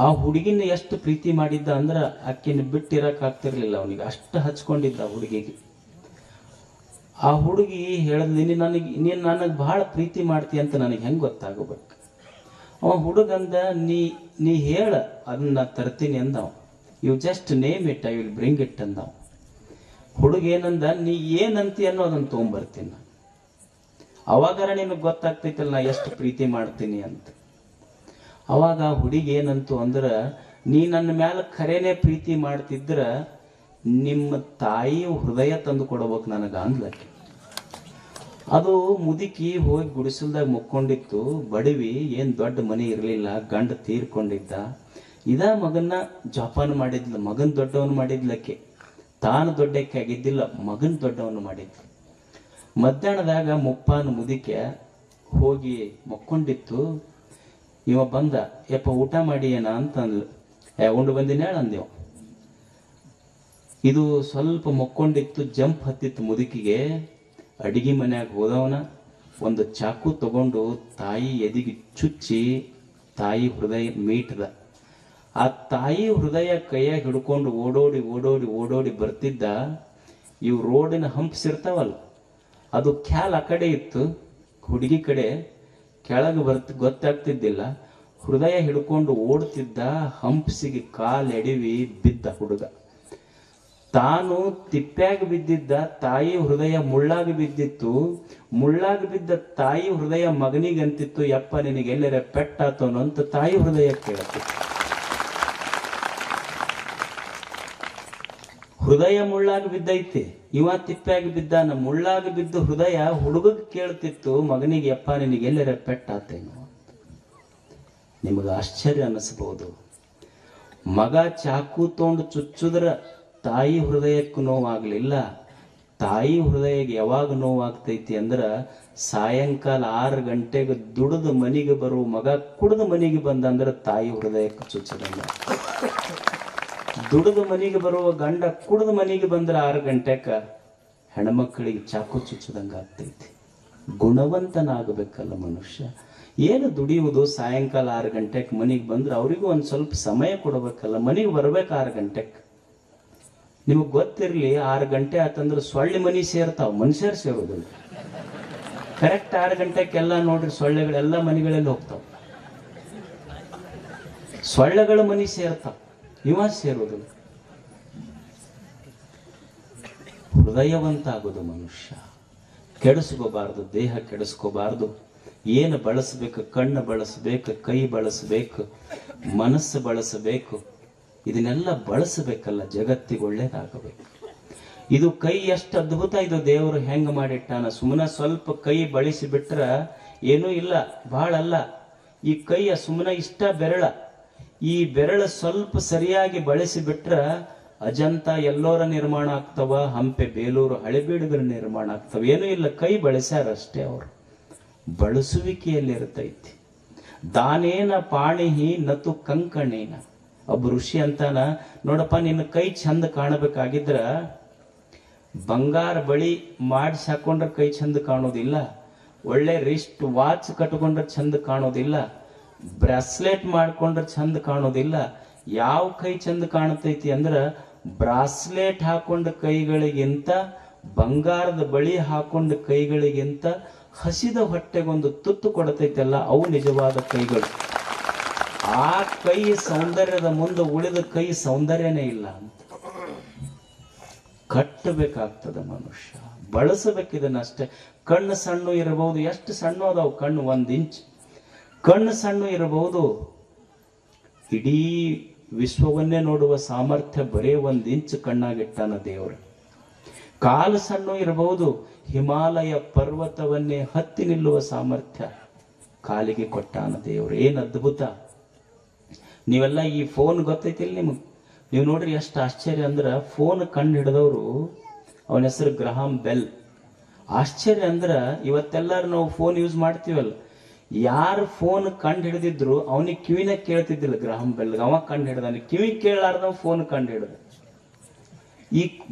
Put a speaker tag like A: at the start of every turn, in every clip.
A: ಆ ಹುಡುಗಿನ ಎಷ್ಟು ಪ್ರೀತಿ ಮಾಡಿದ್ದ ಅಂದ್ರೆ ಆಕಿನ ಬಿಟ್ಟಿರಕ್ ಆಗ್ತಿರ್ಲಿಲ್ಲ ಅವನಿಗೆ, ಅಷ್ಟು ಹಚ್ಕೊಂಡಿದ್ದ ಆ ಹುಡುಗಿಗೆ. ಆ ಹುಡುಗಿ ಹೇಳಿದ್ ನೀನು ನನಗೆ ಬಹಳ ಪ್ರೀತಿ ಮಾಡ್ತೀಯ ಅಂತ ನನಗೆ ಹೆಂಗೆ ಗೊತ್ತಾಗಬೇಕು. ಅವ ಹುಡುಗಂದ ನೀ ಹೇಳ ಅದನ್ನ ತರ್ತೀನಿ ಅಂದವ. You just name it, I will bring it ಅಂದವ. ಹುಡುಗ ಏನಂದ, ನೀ ಏನಂತಿ ಅನ್ನೋ ಅದನ್ನ ತೊಗೊಂಬರ್ತೀನಿ ನಾನು, ಅವಾಗಾರ ನಿನಗೆ ಗೊತ್ತಾಗ್ತೈತಲ್ಲ ನಾ ಎಷ್ಟು ಪ್ರೀತಿ ಮಾಡ್ತೀನಿ ಅಂತ. ಅವಾಗ ಹುಡುಗಿ ಏನಂತು ಅಂದ್ರೆ, ನೀ ನನ್ನ ಮ್ಯಾಲ ಖರೇನೆ ಪ್ರೀತಿ ಮಾಡ್ತಿದ್ರ ನಿಮ್ಮ ತಾಯಿ ಹೃದಯ ತಂದು ಕೊಡ್ಬೇಕು ನನಗ ಅಂದ್ಲಕ್ಕೆ. ಅದು ಮುದುಕಿ ಹೋಗಿ ಗುಡಿಸಲ್ದಾಗ ಮುಕ್ಕೊಂಡಿತ್ತು. ಬಡವಿ, ಏನ್ ದೊಡ್ಡ ಮನೆ ಇರಲಿಲ್ಲ, ಗಂಡ ತೀರ್ಕೊಂಡಿದ್ದ. ಇದ ಮಗನ್ನ ಜೋಪಾನ ಮಾಡಿದ್ಲ, ಮಗನ್ ದೊಡ್ಡವನು ಮಾಡಿದ್ಲಕ್ಕೆ. ತಾನು ದೊಡ್ಡಕ್ಕೆ ಆಗಿದ್ದಿಲ್ಲ, ಮಗನ್ ದೊಡ್ಡವನು ಮಾಡಿದ್ಲು. ಮಧ್ಯಾಹ್ನದಾಗ ಮುಪ್ಪಾನ ಮುದಿಕೆ ಹೋಗಿ ಮಕ್ಕೊಂಡಿತ್ತು. ಇವ ಬಂದ, ಯಪ್ಪ ಊಟ ಮಾಡಿ ಏನ ಅಂತ ಅಂದ್ಲು. ಉಂಡು ಬಂದಿನ ಅಂದೇವ್. ಇದು ಸ್ವಲ್ಪ ಮಕ್ಕೊಂಡಿತ್ತು, ಜಂಪ್ ಹತ್ತಿತ್ತು ಮುದುಕಿಗೆ. ಅಡಿಗೆ ಮನ್ಯಾಗ ಹೋದವನ ಒಂದು ಚಾಕು ತಗೊಂಡು ತಾಯಿ ಎದಿಗೆ ಚುಚ್ಚಿ ತಾಯಿ ಹೃದಯ ಮೀಟದ. ಆ ತಾಯಿ ಹೃದಯ ಕೈಯಾಗ ಹಿಡ್ಕೊಂಡು ಓಡೋಡಿ ಓಡೋಡಿ ಓಡೋಡಿ ಬರ್ತಿದ್ದ. ಇವು ರೋಡಿನ ಹಂಪ್ಸ್ ಇರ್ತಾವಲ್ಲ, ಅದು ಖ್ಯಾಲ್ ಆ ಕಡೆ ಇತ್ತು, ಹುಡುಗಿ ಕಡೆ ಕೆಳಗೆ ಗೊತ್ತಾಗ್ತಿದ್ದಿಲ್ಲ. ಹೃದಯ ಹಿಡ್ಕೊಂಡು ಓಡ್ತಿದ್ದ. ಹಂಪ್ಸಿಗೆ ಕಾಲ್ ಎಡಿವಿ ಬಿದ್ದ ಹುಡುಗ. ತಾನು ತಿಪ್ಪ್ಯಾಗ ಬಿದ್ದಿದ್ದ, ತಾಯಿ ಹೃದಯ ಮುಳ್ಳಾಗಿ ಬಿದ್ದಿತ್ತು. ಮುಳ್ಳಾಗಿ ಬಿದ್ದ ತಾಯಿ ಹೃದಯ ಮಗನಿಗಂತಿತ್ತು, ಯಪ್ಪ ನಿನಗೆ ಎಲ್ಲರ ಪೆಟ್ಟಾತೋನು ಅಂತ ತಾಯಿ ಹೃದಯ ಕೇಳ್ತಿತ್ತು. ಹೃದಯ ಮುಳ್ಳಾಗಿ ಬಿದ್ದೈತಿ, ಇವ ತಿಪ್ಪ್ಯಾಗಿ ಬಿದ್ದಾನ. ಮುಳ್ಳಾಗಿ ಬಿದ್ದು ಹೃದಯ ಹುಡುಗಗೆ ಕೇಳ್ತಿತ್ತು, ಮಗನಿಗೆ ಯಪ್ಪ ನಿನಗೆ ಎಲ್ಲರ ಪೆಟ್ಟಾತೇನು. ನಿಮಗೆ ಆಶ್ಚರ್ಯ ಅನಿಸ್ಬಹುದು. ಮಗ ಚಾಕು ತೊಗೊಂಡು ಚುಚ್ಚುದ್ರ ತಾಯಿ ಹೃದಯಕ್ಕೂ ನೋವಾಗ್ಲಿಲ್ಲ. ತಾಯಿ ಹೃದಯಕ್ಕೆ ಯಾವಾಗ ನೋವಾಗ್ತೈತಿ ಅಂದ್ರ, ಸಾಯಂಕಾಲ 6 ಗಂಟೆಗೆ ದುಡಿದು ಮನೆಗೆ ಬರುವ ಮಗ ಕುಡಿದು ಮನೆಗೆ ಬಂದ ಅಂದ್ರೆ ತಾಯಿ ಹೃದಯಕ್ಕೆ ಚುಚ್ಚದಂಗ. ದುಡಿದು ಮನೆಗೆ ಬರುವ ಗಂಡ ಕುಡಿದು ಮನೆಗೆ ಬಂದ್ರೆ 6 ಗಂಟೆಕ ಹೆಣ್ಮಕ್ಳಿಗೆ ಚಾಕು ಚುಚ್ಚದಂಗ ಆಗ್ತೈತಿ. ಗುಣವಂತನಾಗಬೇಕಲ್ಲ ಮನುಷ್ಯ. ಏನು ದುಡಿಯುವುದು, ಸಾಯಂಕಾಲ 6 ಗಂಟೆಗೆ ಮನೆಗೆ ಬಂದ್ರೆ ಅವರಿಗೂ ಒಂದು ಸ್ವಲ್ಪ ಸಮಯ ಕೊಡಬೇಕಲ್ಲ. ಮನೆಗೆ ಬರ್ಬೇಕು 6 ಗಂಟೆಗೆ. ನಿಮಗೆ ಗೊತ್ತಿರಲಿ, 6 ಗಂಟೆ ಆತಂದ್ರೆ ಸೊಳ್ಳೆ ಮನೆ ಸೇರ್ತಾವ, ಮನುಷ್ಯರು ಸೇರೋದಿಲ್ಲ. ಕರೆಕ್ಟ್ 6 ಗಂಟೆಗೆಲ್ಲ ನೋಡ್ರಿ ಸೊಳ್ಳೆಗಳೆಲ್ಲ ಮನೆಗಳಲ್ಲಿ ಹೋಗ್ತಾವ. ಸೊಳ್ಳೆಗಳ ಮನೆ ಸೇರ್ತಾವ, ಇವ ಸೇರೋದಿಲ್ಲ. ಹೃದಯವಂತ ಆಗೋದು ಮನುಷ್ಯ. ಕೆಡಿಸ್ಕೋಬಾರ್ದು, ದೇಹ ಕೆಡಿಸ್ಕೋಬಾರ್ದು. ಏನು ಬಳಸಬೇಕು, ಕಣ್ಣು ಬಳಸಬೇಕು, ಕೈ ಬಳಸಬೇಕು, ಮನಸ್ಸು ಬಳಸಬೇಕು. ಇದನ್ನೆಲ್ಲ ಬಳಸಬೇಕಲ್ಲ, ಜಗತ್ತಿಗೆ ಒಳ್ಳೇದಾಗಬೇಕು. ಇದು ಕೈ ಎಷ್ಟು ಅದ್ಭುತ, ಇದು ದೇವರು ಹೆಂಗ ಮಾಡಿಟ್ಟಾನ. ಸುಮ್ಮನೆ ಸ್ವಲ್ಪ ಕೈ ಬಳಸಿ ಬಿಟ್ರ ಏನೂ ಇಲ್ಲ, ಬಹಳ ಅಲ್ಲ. ಈ ಕೈಯ ಸುಮ್ಮನೆ ಇಷ್ಟ ಬೆರಳ, ಈ ಬೆರಳ ಸ್ವಲ್ಪ ಸರಿಯಾಗಿ ಬಳಸಿ ಬಿಟ್ರ ಅಜಂತ ಎಲ್ಲೋರ ನಿರ್ಮಾಣ ಆಗ್ತವ, ಹಂಪೆ ಬೇಲೂರು ಹಳೆಬೀಡುಗಳ ನಿರ್ಮಾಣ ಆಗ್ತವ. ಏನೂ ಇಲ್ಲ, ಕೈ ಬಳಸ್ಯಾರಷ್ಟೇ. ಅವರು ಬಳಸುವಿಕೆಯಲ್ಲಿ ಇರ್ತೈತಿ. ದಾನೇನ ಪಾಣಿಹಿ ನತು ಕಂಕಣೇನ. ಒಬ್ಬ ಋಷಿ ಅಂತಾನ, ನೋಡಪ್ಪ ನಿನ್ನ ಕೈ ಚಂದ ಕಾಣಬೇಕಾಗಿದ್ರ ಬಂಗಾರ ಬಳಿ ಮಾಡಿಸಿ ಹಾಕೊಂಡ್ರೆ ಕೈ ಚಂದ ಕಾಣೋದಿಲ್ಲ, ಒಳ್ಳೆ ರಿಸ್ಟ್ ವಾಚ್ ಕಟ್ಕೊಂಡ್ರೆ ಚಂದ ಕಾಣೋದಿಲ್ಲ, ಬ್ರಾಸ್ಲೆಟ್ ಮಾಡ್ಕೊಂಡ್ರೆ ಚಂದ ಕಾಣೋದಿಲ್ಲ. ಯಾವ ಕೈ ಚಂದ ಕಾಣತೈತಿ ಅಂದ್ರ ಬ್ರಾಸ್ಲೆಟ್ ಹಾಕೊಂಡ ಕೈಗಳಿಗಿಂತ, ಬಂಗಾರದ ಬಳಿ ಹಾಕೊಂಡ ಕೈಗಳಿಗಿಂತ ಹಸಿದ ಹೊಟ್ಟೆಗೊಂದು ತುತ್ತು ಕೊಡತೈತಲ್ಲ, ಅವು ನಿಜವಾದ ಕೈಗಳು. ಆ ಕೈ ಸೌಂದರ್ಯದ ಮುಂದೆ ಉಳಿದ ಕೈ ಸೌಂದರ್ಯನೇ ಇಲ್ಲ ಅಂತ. ಕಟ್ಟಬೇಕಾಗ್ತದ ಮನುಷ್ಯ, ಬಳಸಬೇಕಿದನ್ನಷ್ಟೇ. ಕಣ್ಣು ಸಣ್ಣ ಇರಬಹುದು, ಎಷ್ಟು ಸಣ್ಣ ಅದಾವು ಕಣ್ಣು, 1 ಇಂಚ್ ಕಣ್ಣು ಸಣ್ಣ ಇರಬಹುದು. ಇಡೀ ವಿಶ್ವವನ್ನೇ ನೋಡುವ ಸಾಮರ್ಥ್ಯ ಬರೇ 1 ಇಂಚ್ ಕಣ್ಣಾಗಿಟ್ಟಾನ ದೇವರು. ಕಾಲು ಸಣ್ಣ ಇರಬಹುದು, ಹಿಮಾಲಯ ಪರ್ವತವನ್ನೇ ಹತ್ತಿ ನಿಲ್ಲುವ ಸಾಮರ್ಥ್ಯ ಕಾಲಿಗೆ ಕೊಟ್ಟಾನ ದೇವರು. ಏನ್ ಅದ್ಭುತ. ನೀವೆಲ್ಲ ಈ ಫೋನ್ ಗೊತ್ತೈತಿಲ್ಲ ನಿಮಗೆ? ನೀವು ನೋಡ್ರಿ ಎಷ್ಟು ಆಶ್ಚರ್ಯ ಅಂದ್ರೆ, ಫೋನ್ ಕಂಡು ಹಿಡಿದವರು ಅವನ ಹೆಸರು ಗ್ರಹಾಂ ಬೆಲ್. ಆಶ್ಚರ್ಯ ಅಂದ್ರೆ, ಇವತ್ತೆಲ್ಲರೂ ನಾವು ಫೋನ್ ಯೂಸ್ ಮಾಡ್ತೀವಲ್ಲ, ಯಾರು ಫೋನ್ ಕಂಡು ಹಿಡಿದಿದ್ರು ಅವನಿಗೆ ಕಿವಿನ ಕೇಳ್ತಿದ್ದಿಲ್ಲ. ಗ್ರಹಾಂ ಬೆಲ್ ಅವ ಕಂಡು ಹಿಡ್ದಾನೆ, ಕಿವಿ ಕೇಳಾರ್ದವ ಫೋನ್ ಕಂಡು ಹಿಡ್ದ. ಈ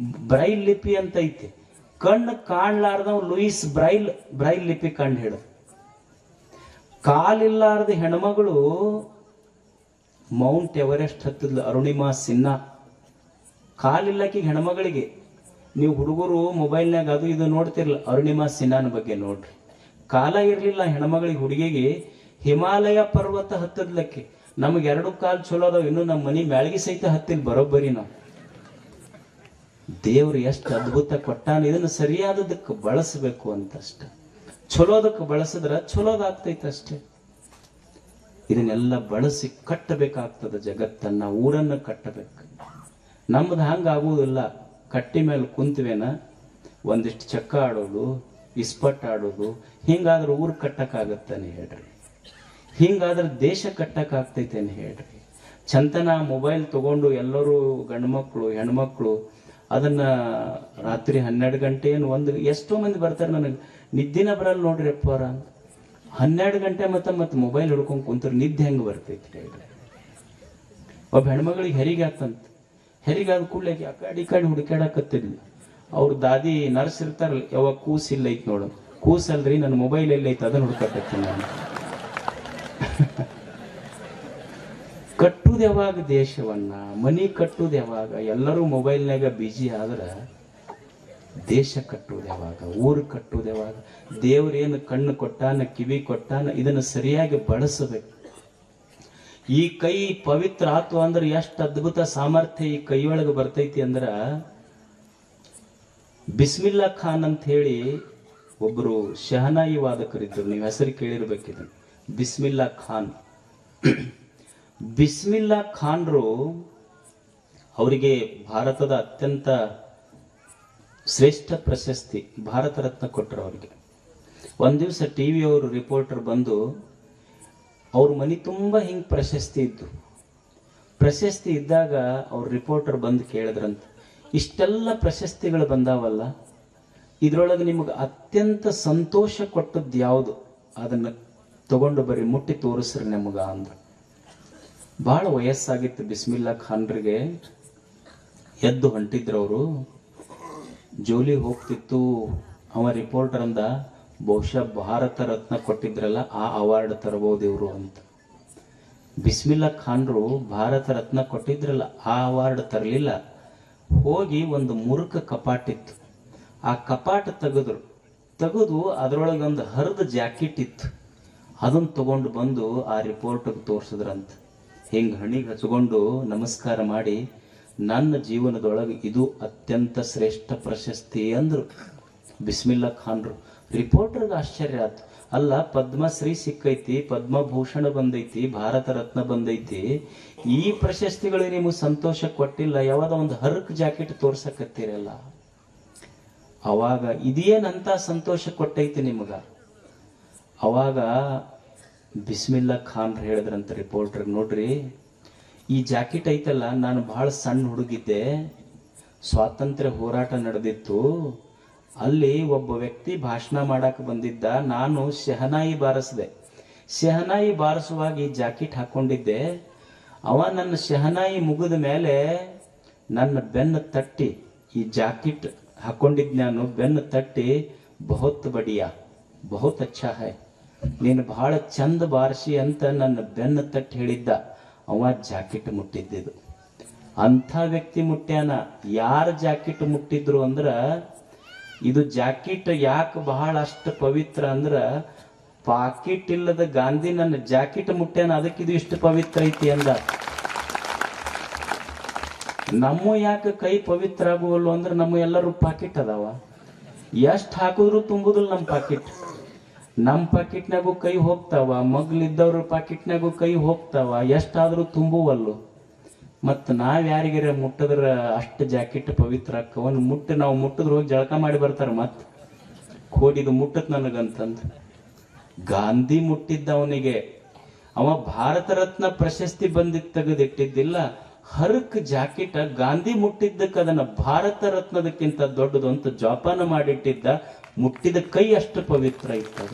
A: ಬ್ರೈಲ್ ಲಿಪಿ ಅಂತ ಐತಿ, ಕಣ್ಣು ಕಾಣ್ಲಾರ್ದವ್ ಲೂಯಿಸ್ ಬ್ರೈಲ್ ಲಿಪಿ ಕಂಡು ಹಿಡ್ದ. ಕಾಲಿಲ್ಲಾರ್ದ ಹೆಣ್ಮಗಳು ಮೌಂಟ್ ಎವರೆಸ್ಟ್ ಹತ್ತಿದ್ಲು ಅರುಣಿಮಾ ಸಿನ್ಹಾ. ಕಾಲಿಲ್ಲಕಿ ಹೆಣ್ಮಗಳಿಗೆ. ನೀವು ಹುಡುಗರು ಮೊಬೈಲ್ನಾಗ ಅದು ಇದು ನೋಡ್ತಿರ್ಲ, ಅರುಣಿಮಾ ಸಿನ್ಹಾನ ಬಗ್ಗೆ ನೋಡ್ರಿ. ಕಾಲ ಇರ್ಲಿಲ್ಲ ಹೆಣ್ಮಗಳಿಗೆ, ಹುಡುಗಿಗೆ ಹಿಮಾಲಯ ಪರ್ವತ ಹತ್ತದ್ಲಕ್ಕೆ. ನಮಗೆ 2 ಕಾಲು ಚಲೋ ಅದಾವ, ಇನ್ನು ನಮ್ಮ ಮನಿ ಮ್ಯಾಳ್ಗಿ ಸಹಿತ ಹತ್ತಿಲ್ ಬರೋಬ್ಬರಿ ನಾವು. ದೇವ್ರು ಎಷ್ಟು ಅದ್ಭುತ ಕೊಟ್ಟಾನ, ಇದನ್ನು ಸರಿಯಾದದಕ್ಕೆ ಬಳಸಬೇಕು ಅಂತಷ್ಟ. ಚಲೋದಕ್ಕೆ ಬಳಸಿದ್ರ ಚಲೋದಾಗ್ತೈತಷ್ಟೇ. ಇದನ್ನೆಲ್ಲ ಬಳಸಿ ಕಟ್ಟಬೇಕಾಗ್ತದ ಜಗತ್ತನ್ನ, ಊರನ್ನ ಕಟ್ಟಬೇಕು. ನಮ್ದು ಹಂಗಾಗುವುದಿಲ್ಲ. ಕಟ್ಟಿ ಮೇಲೆ ಕುಂತ್ವೇನ ಒಂದಿಷ್ಟು ಚಕ್ಕ ಆಡೋದು, ಇಸ್ಪಟ್ ಆಡೋದು, ಹಿಂಗಾದ್ರೆ ಊರು ಕಟ್ಟಕ್ಕಾಗತ್ತೇನೆ ಹೇಳ್ರಿ? ಹಿಂಗಾದ್ರೆ ದೇಶ ಕಟ್ಟಕ್ಕಾಗ್ತೈತೇನೆ ಹೇಳ್ರಿ? ಚಂತನ ಮೊಬೈಲ್ ತಗೊಂಡು ಎಲ್ಲರೂ ಗಂಡು ಮಕ್ಕಳು ಹೆಣ್ಮಕ್ಳು ಅದನ್ನ ರಾತ್ರಿ 12 ಗಂಟೆ ಎಷ್ಟೋ ಮಂದಿ ಬರ್ತಾರೆ, ನನಗೆ ನಿದ್ದಿನ ಬರಲ್ಲ ನೋಡ್ರಿ ಅಪ್ಪಾರ. 12 ಗಂಟೆ ಮತ್ತೆ ಮೊಬೈಲ್ ಹಿಡ್ಕೊಂಡು ಕುಂತ್ರೆ ನಿದ್ದೆ ಹೆಂಗೆ ಬರ್ತೈತಿ ಹೇಳ್ರಿ? ಒಬ್ಬ ಹೆಣ್ಮಗಳಿಗೆ ಹೆರಿಗೆ ಆತಂತ. ಹೆರಿಗೆ ಆದ ಕೂಡಲೇ ಆ ಕಡೆ ಹುಡುಕಾಡಕತ್ತಿದ್ಲು. ಅವ್ರ ದಾದಿ ನರ್ಸ್ ಇರ್ತಾರಲ್ಲ, ಯಾವಾಗ ಕೂಸಿಲ್ಲ ಐತಿ ನೋಡು, ಕೂಸಲ್ರಿ ನನ್ನ ಮೊಬೈಲ್ ಎಲ್ಲ ಐತೆ ಅದನ್ನ ಹುಡ್ಕಾಕತ್ತೀನಿ ನಾನು. ಕಟ್ಟುದು ಯಾವಾಗ ದೇಶವನ್ನ, ಮನಿ ಕಟ್ಟುದು ಯಾವಾಗ? ಎಲ್ಲರೂ ಮೊಬೈಲ್ನಾಗ ಬಿಜಿ ಆದ್ರ ದೇಶ ಕಟ್ಟುವುದು ಯಾವಾಗ? ಊರು ಕಟ್ಟುವುದು ಯಾವಾಗ? ದೇವ್ರೇನು ಕಣ್ಣು ಕೊಟ್ಟಾನ, ಕಿವಿ ಕೊಟ್ಟಾನ, ಇದನ್ನು ಸರಿಯಾಗಿ ಬಳಸಬೇಕು. ಈ ಕೈ ಪವಿತ್ರ ಆತು ಅಂದ್ರೆ ಎಷ್ಟು ಅದ್ಭುತ ಸಾಮರ್ಥ್ಯ ಈ ಕೈಯೊಳಗೆ ಬರ್ತೈತಿ ಅಂದ್ರ, ಬಿಸ್ಮಿಲ್ಲಾ ಖಾನ್ ಅಂತ ಹೇಳಿ ಒಬ್ರು ಶಹನಾಯಿ ವಾದಕರಿದ್ರು. ನೀವು ಹೆಸರು ಕೇಳಿರ್ಬೇಕಿದೆ, ಬಿಸ್ಮಿಲ್ಲಾ ಖಾನ್. ಬಿಸ್ಮಿಲ್ಲಾ ಖಾನ್ರು ಅವರಿಗೆ ಭಾರತದ ಅತ್ಯಂತ ಶ್ರೇಷ್ಠ ಪ್ರಶಸ್ತಿ ಭಾರತ ರತ್ನ ಕೊಟ್ಟರು ಅವರಿಗೆ. ಒಂದ್ ದಿವಸ ಟಿವಿ ಅವರು ರಿಪೋರ್ಟರ್ ಬಂದು, ಅವ್ರ ಮನೆ ತುಂಬಾ ಹಿಂಗ್ ಪ್ರಶಸ್ತಿ ಇದ್ದು. ಪ್ರಶಸ್ತಿ ಇದ್ದಾಗ ಅವ್ರ ರಿಪೋರ್ಟರ್ ಬಂದು ಕೇಳಿದ್ರಂತ, ಇಷ್ಟೆಲ್ಲ ಪ್ರಶಸ್ತಿಗಳು ಬಂದಾವಲ್ಲ, ಇದ್ರೊಳಗೆ ನಿಮಗೆ ಅತ್ಯಂತ ಸಂತೋಷ ಕೊಟ್ಟದ್ದು ಯಾವುದು? ಅದನ್ನ ತಗೊಂಡು ಬರೀ ಮುಟ್ಟಿ ತೋರಿಸ್ರಿ ನಮಗ ಅಂದ್ರು. ಬಹಳ ವಯಸ್ಸಾಗಿತ್ತು ಬಿಸ್ಮಿಲ್ಲಾ ಖಾನ್ರಿಗೆ. ಎದ್ದು ಹೊಂಟಿದ್ರು ಅವರು, ಜೋಲಿ ಹೋಗ್ತಿತ್ತು. ಅವ ರಿಪೋರ್ಟರ್ ಅಂದ, ಬಹುಶಃ ಭಾರತ ರತ್ನ ಕೊಟ್ಟಿದ್ರಲ್ಲ ಆ ಅವಾರ್ಡ್ ತರಬಹುದು ಇವರು ಅಂತ. ಬಿಸ್ಮಿಲ್ಲಾ ಖಾನ್ರು ಭಾರತ ರತ್ನ ಕೊಟ್ಟಿದ್ರಲ್ಲ ಆ ಅವಾರ್ಡ್ ತರಲಿಲ್ಲ. ಹೋಗಿ ಒಂದು ಮುರುಕ ಕಪಾಟಿತ್ತು, ಆ ಕಪಾಟ ತೆಗೆದು ಅದರೊಳಗೊಂದು ಹರಿದ ಜಾಕೆಟ್ ಇತ್ತು, ಅದನ್ನ ತಗೊಂಡು ಬಂದು ಆ ರಿಪೋರ್ಟರ್ಗೆ ತೋರ್ಸಿದ್ರಂತ. ಹಿಂಗ್ ಹಣಿಗೆ ಹಚ್ಕೊಂಡು ನಮಸ್ಕಾರ ಮಾಡಿ, ನನ್ನ ಜೀವನದೊಳಗೆ ಇದು ಅತ್ಯಂತ ಶ್ರೇಷ್ಠ ಪ್ರಶಸ್ತಿ ಅಂದ್ರು ಬಿಸ್ಮಿಲ್ಲಾ ಖಾನ್ರು. ರಿಪೋರ್ಟರ್ಗೆ ಆಶ್ಚರ್ಯ ಆಯ್ತು. ಅಲ್ಲ, ಪದ್ಮಶ್ರೀ ಸಿಕ್ಕೈತಿ, ಪದ್ಮಭೂಷಣ ಬಂದೈತಿ, ಭಾರತ ರತ್ನ ಬಂದೈತಿ, ಈ ಪ್ರಶಸ್ತಿಗಳು ನಿಮಗೆ ಸಂತೋಷ ಕೊಟ್ಟಿಲ್ಲ, ಯಾವ್ದೋ ಒಂದು ಹರ್ಕ್ ಜಾಕೆಟ್ ತೋರ್ಸಕತ್ತೀರಲ್ಲ. ಅವಾಗ ಇದೇನಂತ ಸಂತೋಷ ಕೊಟ್ಟೈತಿ ನಿಮಗ? ಅವಾಗ ಬಿಸ್ಮಿಲ್ಲಾ ಖಾನ್ ಹೇಳಿದ್ರಂತ ರಿಪೋರ್ಟರ್, ನೋಡ್ರಿ ಈ ಜಾಕೆಟ್ ಐತಲ್ಲ, ನಾನು ಬಹಳ ಸಣ್ಣ ಹುಡುಗಿದ್ದೆ, ಸ್ವಾತಂತ್ರ್ಯ ಹೋರಾಟ ನಡೆದಿತ್ತು, ಅಲ್ಲಿ ಒಬ್ಬ ವ್ಯಕ್ತಿ ಭಾಷಣ ಮಾಡಕ್ ಬಂದಿದ್ದ, ನಾನು ಶಹನಾಯಿ ಬಾರಿಸಿದೆ. ಶಹನಾಯಿ ಬಾರಿಸುವಾಗ ಈ ಜಾಕೆಟ್ ಹಾಕೊಂಡಿದ್ದೆ. ಅವ ನನ್ನ ಶಹನಾಯಿ ಮುಗಿದ ಮೇಲೆ ನನ್ನ ಬೆನ್ನು ತಟ್ಟಿ, ಈ ಜಾಕೆಟ್ ಹಾಕೊಂಡಿದ್ ನಾನು, ಬೆನ್ನು ತಟ್ಟಿ ಬಹುತ್ ಬಡಿಯಾ, ಬಹುತ್ ಅಚ್ಚಾ ಹೈ, ನೀನು ಬಹಳ ಚಂದ ಬಾರಿಸಿ ಅಂತ ನನ್ನ ಬೆನ್ನು ತಟ್ಟಿ ಹೇಳಿದ್ದ. ಅವ ಜಾಕೆಟ್ ಮುಟ್ಟಿದ್ದು. ಅಂಥ ವ್ಯಕ್ತಿ ಮುಟ್ಟ್ಯಾನ. ಯಾರ ಜಾಕೆಟ್ ಮುಟ್ಟಿದ್ರು ಅಂದ್ರ, ಇದು ಜಾಕೆಟ್ ಯಾಕೆ ಬಹಳ ಅಷ್ಟು ಪವಿತ್ರ ಅಂದ್ರ, ಪಾಕಿಟ್ ಇಲ್ಲದ ಗಾಂಧಿ ನನ್ನ ಜಾಕೆಟ್ ಮುಟ್ಟ್ಯಾನ, ಅದಕ್ಕೆ ಇದು ಇಷ್ಟು ಪವಿತ್ರ ಐತಿ ಅಂದ. ನಮ್ಮ ಯಾಕೆ ಕೈ ಪವಿತ್ರ ಆಗುವಲ್ವ ಅಂದ್ರೆ, ನಮ್ಮ ಎಲ್ಲರೂ ಪಾಕಿಟ್ ಅದಾವ, ಎಷ್ಟ್ ಹಾಕಿದ್ರು ತುಂಬುದಿಲ್ಲ ನಮ್ಮ ಪಾಕಿಟ್. ನಮ್ಮ ಪಾಕಿಟ್ನಾಗೂ ಕೈ ಹೋಗ್ತಾವ, ಮಗ್ಲಿದ್ದವ್ರ ಪಾಕಿಟ್ನಾಗೂ ಕೈ ಹೋಗ್ತಾವ, ಎಷ್ಟಾದ್ರೂ ತುಂಬುವಲ್ಲು. ಮತ್ ನಾವ್ ಯಾರಿಗಾರ ಮುಟ್ಟದ್ರ ಅಷ್ಟು ಜಾಕೆಟ್ ಪವಿತ್ರ ಆಕ್ಕವನ್ ನಾವು ಮುಟ್ಟಿದ್ರ ಹೋಗಿ ಜಳಕ ಮಾಡಿ ಬರ್ತಾರ. ಮತ್ ಕೋಡಿದು ಮುಟ್ಟತ್ ನನಗಂತಂದ್ ಗಾಂಧಿ ಮುಟ್ಟಿದ್ದ ಅವನಿಗೆ. ಅವ ಭಾರತ ರತ್ನ ಪ್ರಶಸ್ತಿ ಬಂದಿದ್ ತೆಗೆದಿಟ್ಟಿದ್ದಿಲ್ಲ, ಹರಕ್ ಜಾಕೆಟ್ ಗಾಂಧಿ ಮುಟ್ಟಿದ್ದಕ್ಕೆ ಅದನ್ನ ಭಾರತ ರತ್ನದಕ್ಕಿಂತ ದೊಡ್ಡದು ಅಂತ ಜೋಪಾನ ಮಾಡಿಟ್ಟಿದ್ದ. ಮುಟ್ಟಿದ ಕೈ ಅಷ್ಟು ಪವಿತ್ರ ಇತ್ತು.